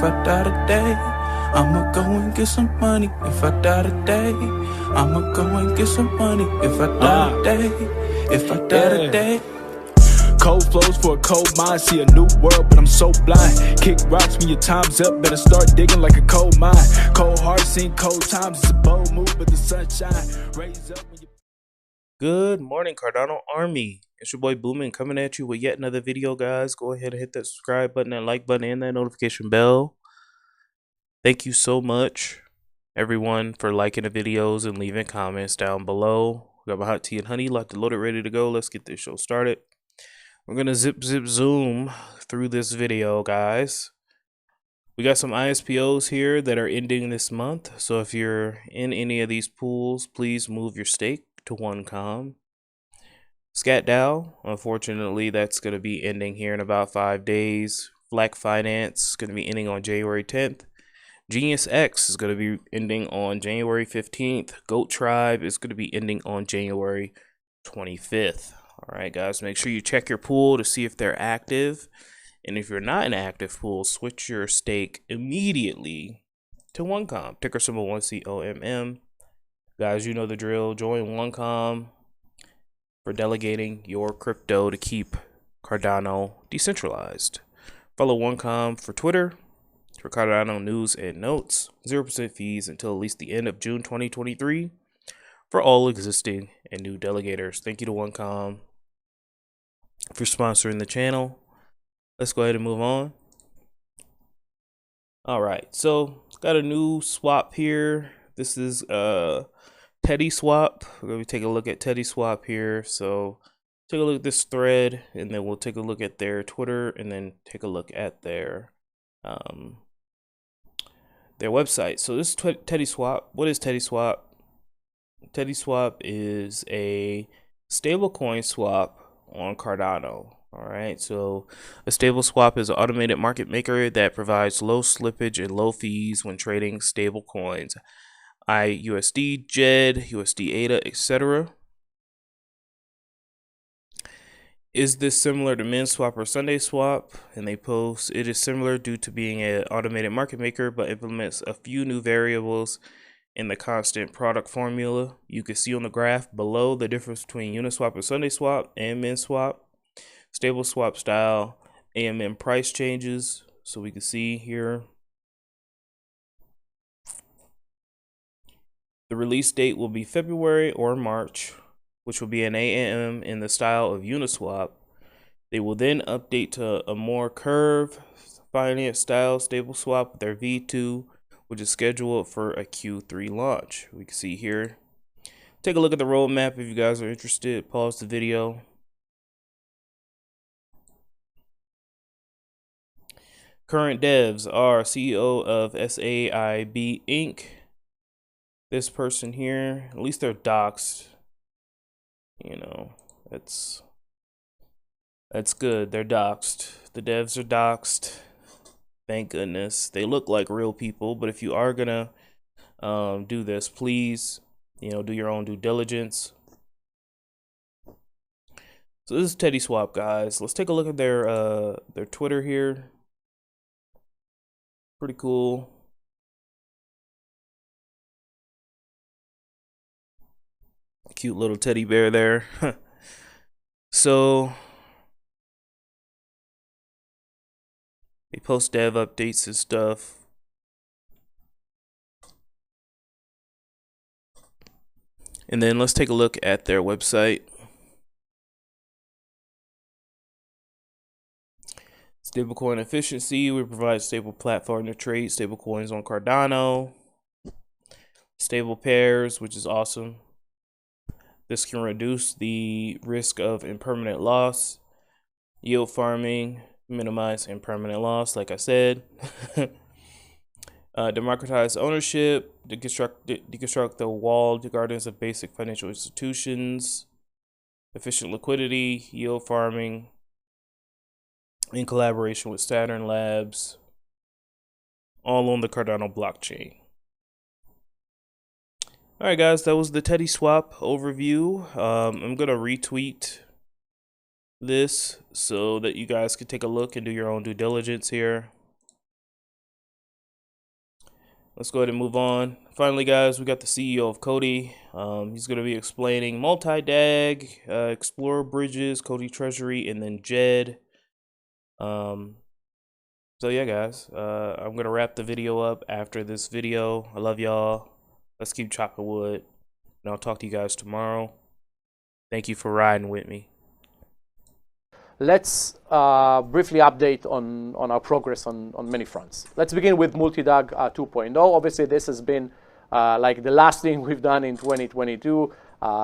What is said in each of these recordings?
if I die today. I'ma go and get some money if I die today. I'ma go and get some money if I die today. If I die today. Cold flows for a cold mind, see a new world, but I'm so blind. Kick rocks when your time's up, better start digging like a coal mine. Cold heart, seen cold times, it's a bold move, but the sunshine raise up when you... Good morning, Cardano Army. It's your boy Boomin coming at you with yet another video, guys. Go ahead and hit that subscribe button, that like button, and that notification bell. Thank you so much, everyone, for liking the videos and leaving comments down below. We got my hot tea and honey locked and loaded, ready to go. Let's get this show started. We're gonna zip zoom through this video, guys. We got some ISPOs here that are ending this month, so if you're in any of these pools, please move your stake to 1Com. ScatDAO, unfortunately, that's going to be ending here in about 5 days. Black Finance is going to be ending on January 10th. Genius X is going to be ending on January 15th. Goat Tribe is going to be ending on January 25th. All right, guys, make sure you check your pool to see if they're active. And if you're not in an active pool, switch your stake immediately to 1Com. Ticker symbol 1COMM. Guys, you know the drill. Join 1Com for delegating your crypto to keep Cardano decentralized. Follow 1Com for Twitter for Cardano news and notes. 0% fees until at least the end of June 2023 for all existing and new delegators. Thank you to 1Com for sponsoring the channel. Let's go ahead and move on. All right, so got a new swap here. This is TeddySwap. We're going to take a look at TeddySwap here. So take a look at this thread, and then we'll take a look at their Twitter, and then take a look at their website. So this is TeddySwap. What is TeddySwap? TeddySwap is a stablecoin swap on Cardano. All right, so a stable swap is an automated market maker that provides low slippage and low fees when trading stable coins. IUSD, Djed, USD ADA, etc. Is this similar to MinSwap or Sunday Swap? And they post, it is similar due to being an automated market maker, but implements a few new variables in the constant product formula. You can see on the graph below the difference between Uniswap and Sunday Swap and MinSwap. Stable swap style, AMM price changes. So we can see here. The release date will be February or March, which will be an AMM in the style of Uniswap. They will then update to a more curve finance style stable swap with their V2, which is scheduled for a Q3 launch. We can see here. Take a look at the roadmap if you guys are interested. Pause the video. Current devs are CEO of SAIB Inc. This person here, at least they're doxed. You know, that's good. They're doxed. The devs are doxed. Thank goodness. They look like real people, but if you are gonna do this, please, do your own due diligence. So this is TeddySwap, guys. Let's take a look at their Twitter here. Pretty cool. Cute little teddy bear there. So they post dev updates and stuff. And then let's take a look at their website. Stablecoin efficiency. We provide stable platform to trade stablecoins on Cardano. Stable pairs, which is awesome. This can reduce the risk of impermanent loss. Yield farming, minimize impermanent loss, like I said. Democratize ownership, deconstruct the walled gardens of basic financial institutions. Efficient liquidity, yield farming, in collaboration with Saturn Labs, all on the Cardano blockchain. All right, guys, that was the TeddySwap overview. I'm going to retweet this so that you guys can take a look and do your own due diligence here. let's go ahead and move on. Finally, guys, we got the CEO of Cody. He's going to be explaining multi-dag, Explorer bridges, Cody Treasury, and then Djed. So yeah, guys, I'm going to wrap the video up after this video. I love y'all. Let's keep chopping wood, and I'll talk to you guys tomorrow. Thank you for riding with me. Let's briefly update on our progress on many fronts. Let's begin with multi-dag 2.0. Obviously, this has been like the last thing we've done in 2022.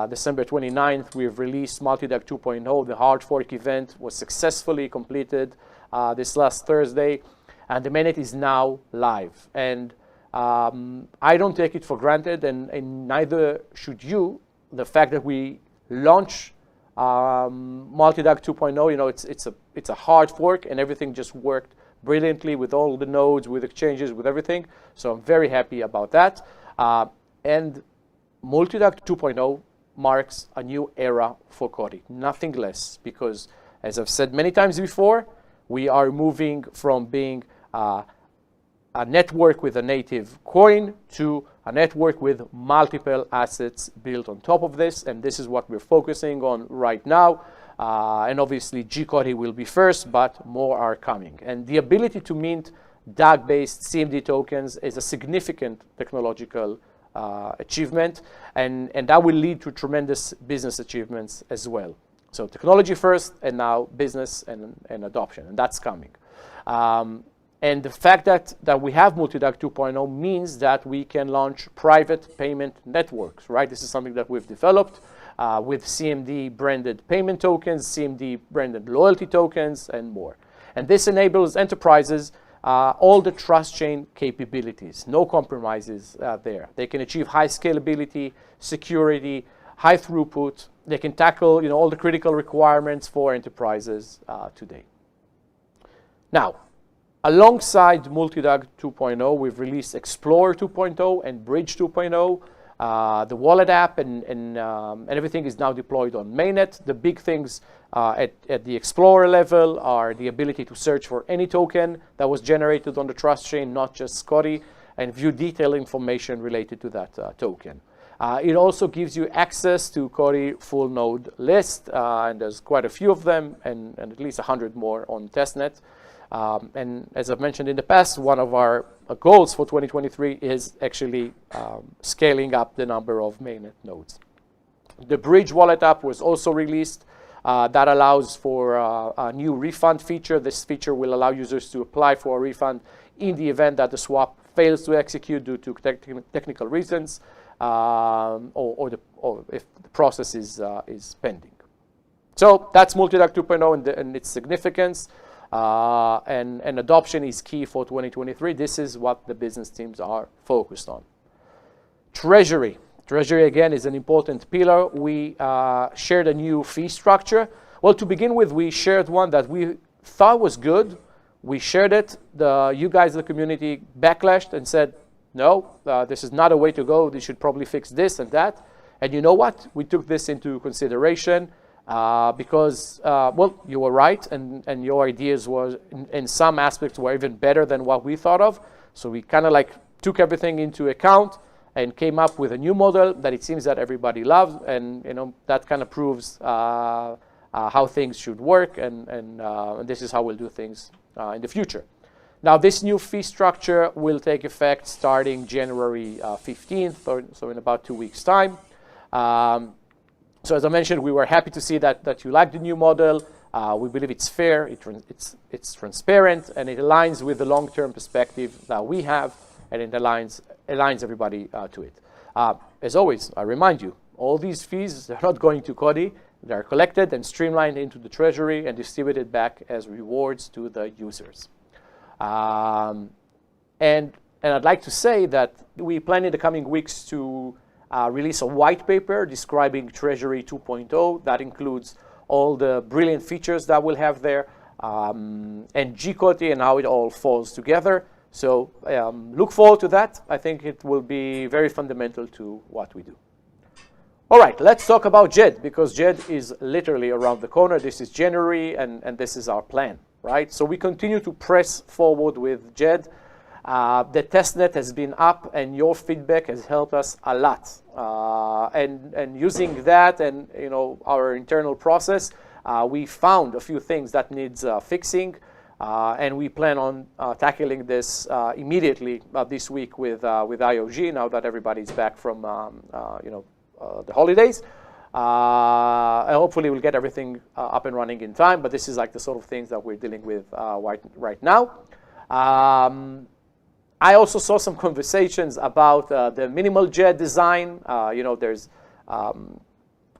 December 29th, we've released multi-dag 2.0. The hard fork event was successfully completed this last Thursday, and the mainnet is now live. And I don't take it for granted, and neither should you. The fact that we launch multi-dag 2.0, you know, it's a hard fork, and everything just worked brilliantly with all the nodes, with exchanges, with everything. So I'm very happy about that. And multi-dag 2.0 marks a new era for Cody, nothing less, because as I've said many times before, we are moving from being a network with a native coin to a network with multiple assets built on top of this, and this is what we're focusing on right now. And obviously G-Cody will be first, but more are coming. And the ability to mint DAG-based CMD tokens is a significant technological achievement, and that will lead to tremendous business achievements as well. So technology first, and now business and adoption, and that's coming. And the fact that we have multi-dag 2.0 means that we can launch private payment networks, right? This is something that we've developed with CMD branded payment tokens, CMD branded loyalty tokens, and more. And this enables enterprises all the trust chain capabilities, no compromises there. They can achieve high scalability, security, high throughput. They can tackle, you know, all the critical requirements for enterprises today. Now, alongside multi-dag 2.0, we've released Explorer 2.0 and Bridge 2.0. The wallet app and everything is now deployed on mainnet. The big things at the Explorer level are the ability to search for any token that was generated on the trust chain, not just Cody, and view detailed information related to that token. It also gives you access to Cody full node list, and there's quite a few of them, and at least 100 more on testnet. And as I've mentioned in the past, one of our goals for 2023 is actually scaling up the number of mainnet nodes. The Bridge wallet app was also released. That allows for a new refund feature. This feature will allow users to apply for a refund in the event that the swap fails to execute due to technical reasons, or if the process is pending. So that's multi-dag 2.0 and its significance. And adoption is key for 2023. This is what the business teams are focused on. Treasury. Treasury, again, is an important pillar. We shared a new fee structure. Well, to begin with, we shared one that we thought was good. We shared it. You guys, the community, backlashed and said, no, this is not a way to go. They should probably fix this and that. And you know what? We took this into consideration. Because, well, you were right, and your ideas were, in some aspects, were even better than what we thought of. So we kind of like took everything into account and came up with a new model that it seems that everybody loves, and you know that kind of proves how things should work, and this is how we'll do things in the future. Now, this new fee structure will take effect starting January 15th, so in about 2 weeks' time. So as I mentioned, we were happy to see that you like the new model. We believe it's fair, it's transparent, and it aligns with the long-term perspective that we have, and it aligns everybody to it. As always, I remind you, all these fees, they're not going to Cody. They're collected and streamlined into the treasury and distributed back as rewards to the users. And I'd like to say that we plan in the coming weeks to release a white paper describing Treasury 2.0 that includes all the brilliant features that we'll have there, and G-Cody and how it all falls together. So look forward to that. I think it will be very fundamental to what we do. All right, let's talk about Djed, because Djed is literally around the corner. This is January, and this is our plan, right? So we continue to press forward with Djed. The testnet has been up, and your feedback has helped us a lot. And using that and our internal process, we found a few things that needs fixing, and we plan on tackling this immediately this week with IOHK, now that everybody's back from the holidays. And hopefully we'll get everything up and running in time, but this is like the sort of things that we're dealing with right now. I also saw some conversations about the minimal Djed design. There's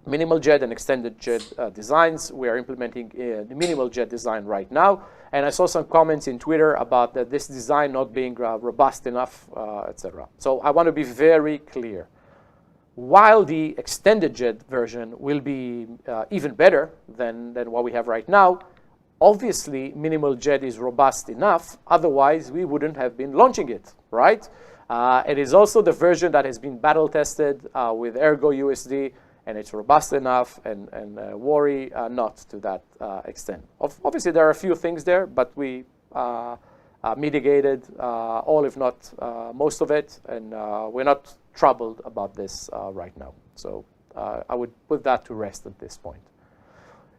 minimal Djed and extended Djed designs. We are implementing the minimal Djed design right now. And I saw some comments in Twitter about this design not being robust enough, etc. So I want to be very clear. While the extended Djed version will be even better than what we have right now, obviously minimal Djed is robust enough. Otherwise, we wouldn't have been launching it, right? It is also the version that has been battle tested with EMURGO USD, and it's robust enough, and worry not to that extent. Obviously, there are a few things there, but we mitigated all, if not most of it, and we're not troubled about this right now. So I would put that to rest at this point.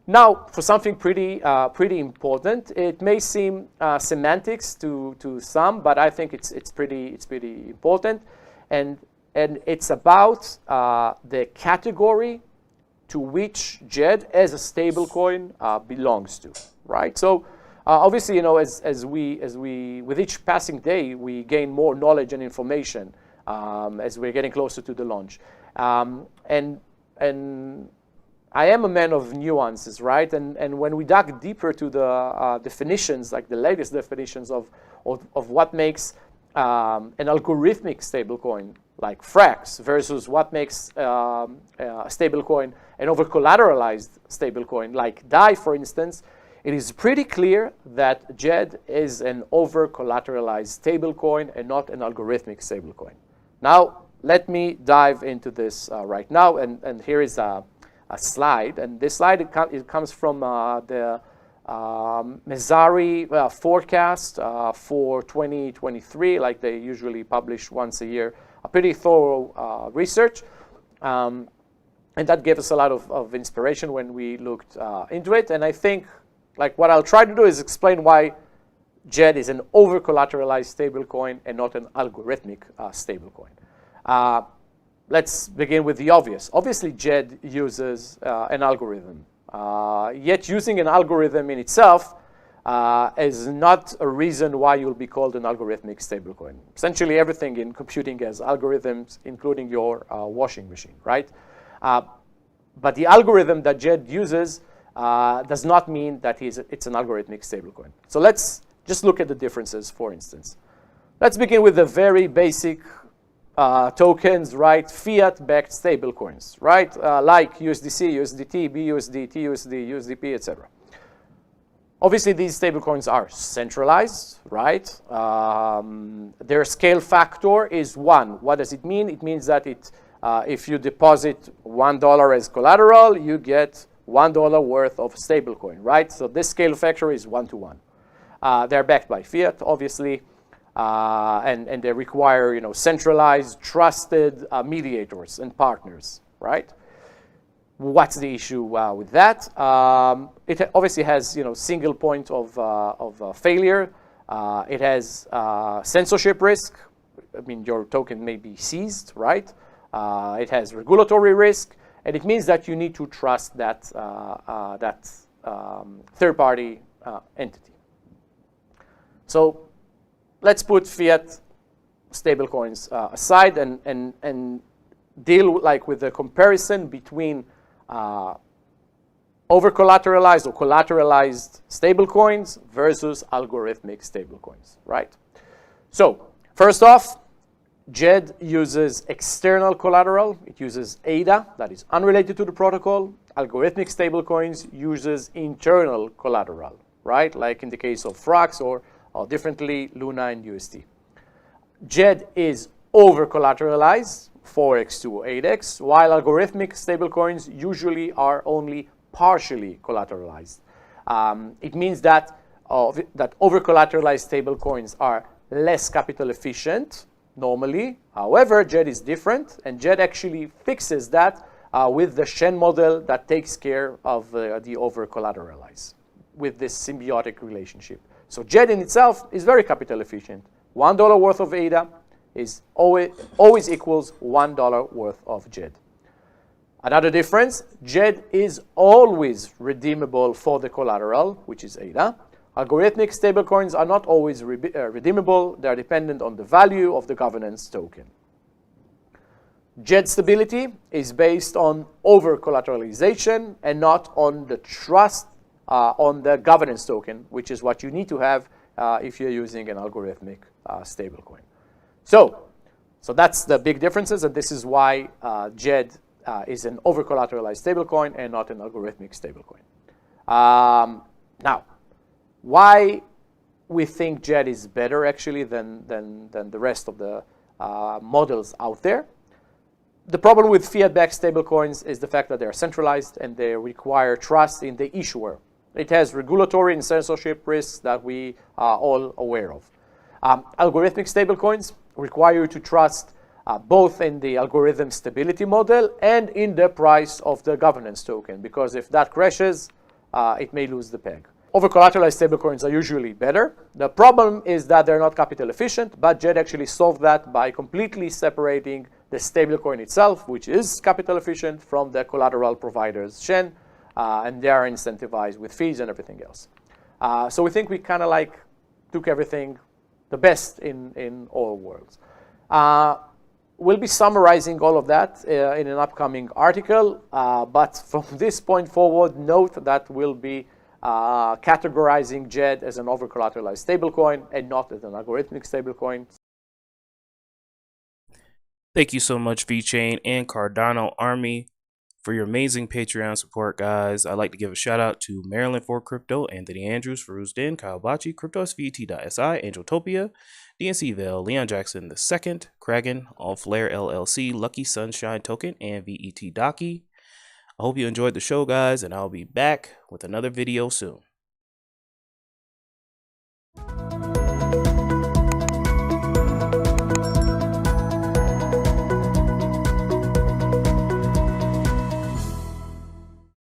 Now, for something pretty important, it may seem semantics to some, but I think it's pretty important, and it's about the category to which Djed as a stablecoin belongs to, right? So obviously, as we with each passing day, we gain more knowledge and information as we're getting closer to the launch, and I am a man of nuances, right? And when we dug deeper to the definitions, like the latest definitions of what makes an algorithmic stablecoin like Frax versus what makes a stablecoin an over-collateralized stablecoin like DAI, for instance, it is pretty clear that Djed is an over-collateralized stablecoin and not an algorithmic stablecoin. Now, let me dive into this right now, and here is a slide, and this slide it comes from the Messari forecast for 2023, like they usually publish once a year, a pretty thorough research, and that gave us a lot of inspiration when we looked into it. And I think, like, what I'll try to do is explain why Djed is an over-collateralized stablecoin and not an algorithmic stablecoin. Let's begin with the obvious. Obviously, Djed uses an algorithm. Yet using an algorithm in itself is not a reason why you'll be called an algorithmic stablecoin. Essentially, everything in computing has algorithms, including your washing machine, right? But the algorithm that Djed uses does not mean that it's an algorithmic stablecoin. So let's just look at the differences, for instance. Let's begin with the very basic tokens, right? Fiat-backed stablecoins, right? Like USDC, USDT, BUSD, TUSD, USDP, etc. Obviously, these stablecoins are centralized, right? Their scale factor is 1. What does it mean? It means that if you deposit $1 as collateral, you get $1 worth of stablecoin, right? So this scale factor is 1 to 1. They're backed by fiat, obviously. And they require, centralized, trusted mediators and partners, right? What's the issue with that? It obviously has, single point of failure. It has censorship risk. I mean, your token may be seized, right? It has regulatory risk, and it means that you need to trust that third-party entity. So let's put fiat stablecoins aside and deal with the comparison between over-collateralized or collateralized stablecoins versus algorithmic stablecoins, right? So first off, Djed uses external collateral. It uses ADA, that is unrelated to the protocol. Algorithmic stablecoins uses internal collateral, right? Like in the case of Frax or differently, Luna and USD. Djed is over-collateralized, 4x to 8x, while algorithmic stablecoins usually are only partially collateralized. It means that over-collateralized stablecoins are less capital efficient normally. However, Djed is different, and Djed actually fixes that with the Shen model that takes care of the over-collateralized with this symbiotic relationship. So Djed in itself is very capital efficient. $1 worth of ADA is always equals $1 worth of Djed. Another difference, Djed is always redeemable for the collateral, which is ADA. Algorithmic stablecoins are not always redeemable. They are dependent on the value of the governance token. Djed stability is based on over-collateralization and not on the trust on the governance token, which is what you need to have if you're using an algorithmic stablecoin. So that's the big differences, and this is why Djed is an over-collateralized stablecoin and not an algorithmic stablecoin. Now, why we think Djed is better actually than the rest of the models out there? The problem with fiat-backed stablecoins is the fact that they are centralized and they require trust in the issuer. It has regulatory and censorship risks that we are all aware of. Algorithmic stablecoins require you to trust both in the algorithm stability model and in the price of the governance token, because if that crashes, it may lose the peg. Over-collateralized stablecoins are usually better. The problem is that they're not capital efficient, but Djed actually solved that by completely separating the stablecoin itself, which is capital efficient, from the collateral providers, Shen, and they are incentivized with fees and everything else. So we think we kind of like took everything, the best in all worlds. We'll be summarizing all of that in an upcoming article, but from this point forward, note that we'll be categorizing Djed as an over-collateralized stablecoin and not as an algorithmic stablecoin. Thank you so much, Vechain and Cardano Army, for your amazing Patreon support, guys. I'd like to give a shout out to Maryland for Crypto, Anthony Andrews, Farouz Din, Kyle Bachi, CryptoSVT.si, Angeltopia, DNC Vale, Leon Jackson II, Kragan, All Flare LLC, Lucky Sunshine Token, and VET Docky. I hope you enjoyed the show, guys, and I'll be back with another video soon.